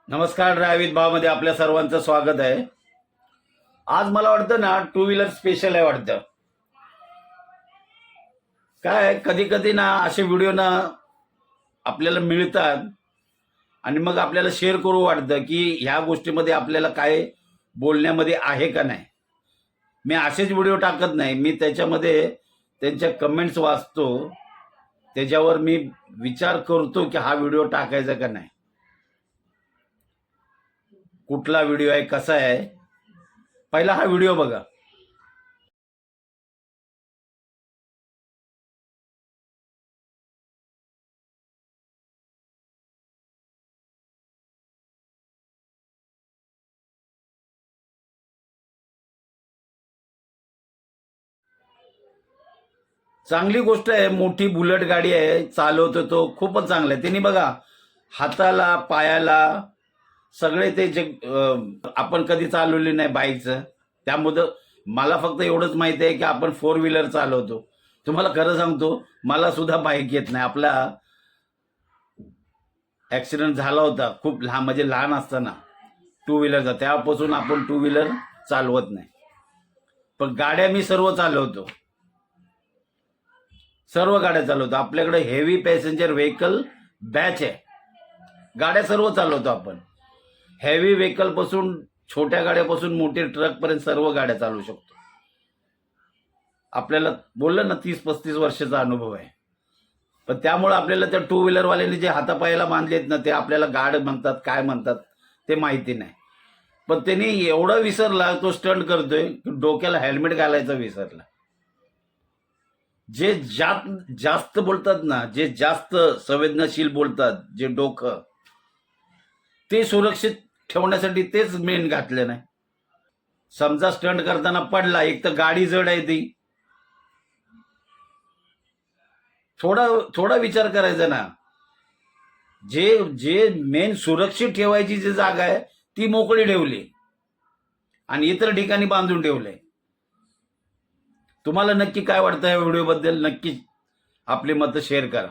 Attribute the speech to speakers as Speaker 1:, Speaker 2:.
Speaker 1: नमस्कार. ड्रायव्हिंग भावमध्ये आपल्या सर्वांचं स्वागत आहे. आज मला वाटतं ना टू व्हीलर स्पेशल आहे वाटतं. काय कधी कधी ना असे व्हिडिओ ना आपल्याला मिळतात आणि मग आपल्याला शेअर करू वाटतं की ह्या गोष्टीमध्ये आपल्याला काय बोलण्यामध्ये आहे का नाही. मी असेच व्हिडिओ टाकत नाही, मी त्याच्यामध्ये त्यांच्या कमेंट्स वाचतो, त्याच्यावर मी विचार करतो की हा व्हिडिओ टाकायचा का नाही, कुठला व्हिडिओ आहे, कसा आहे. पहिला हा व्हिडिओ बघा. चांगली गोष्ट आहे, मोठी बुलेट गाडी आहे, चालवतो तो खूपच चांगला आहे. त्यांनी बघा हाताला पायाला सगळे ते जे आपण कधी चालवले नाही बाईकचं, त्यामुळे मला फक्त एवढंच माहिती आहे की आपण फोर व्हीलर चालवतो. तुम्हाला खरं सांगतो, मला सुद्धा बाईक येत नाही. आपला ॲक्सिडेंट झाला होता खूप लहान, म्हणजे लहान असताना टू व्हीलरचा, त्यापासून आपण टू व्हीलर चालवत नाही. पण गाड्या मी सर्व चालवतो, सर्व गाड्या चालवतो. आपल्याकडे हेवी पॅसेंजर व्हेकल बॅच आहे, गाड्या सर्व चालवतो आपण. हेवी व्हेकल पासून छोट्या गाड्यापासून मोठे ट्रक पर्यंत सर्व गाड्या चालवू शकतो. आपल्याला बोललं ना 30-35 वर्षाचा अनुभव आहे. पण त्यामुळे आपल्याला त्या टू व्हीलरवाल्यांनी जे हातापायाला बांधलेत ना, ते आपल्याला गाड म्हणतात काय म्हणतात ते माहिती नाही. पण त्यांनी एवढा विसरला, तो स्टंट करतोय डोक्याला हेल्मेट घालायचा विसरला. जे जास्त बोलतात ना, जे जास्त संवेदनशील बोलतात, जे डोकं, ते सुरक्षित ठेवण्यासाठी तेच मेन घातले नाही. समजा स्टंट करताना पडला, एक तर गाडी जड आहे ती, थोडा थोडा विचार करायचा ना. जे जे मेन सुरक्षित ठेवायची जी जागा आहे ती मोकळी ठेवली आणि इतर ठिकाणी बांधून ठेवले. तुम्हाला नक्की काय वाटतं या व्हिडिओबद्दल? नक्की आपले मत शेअर करा.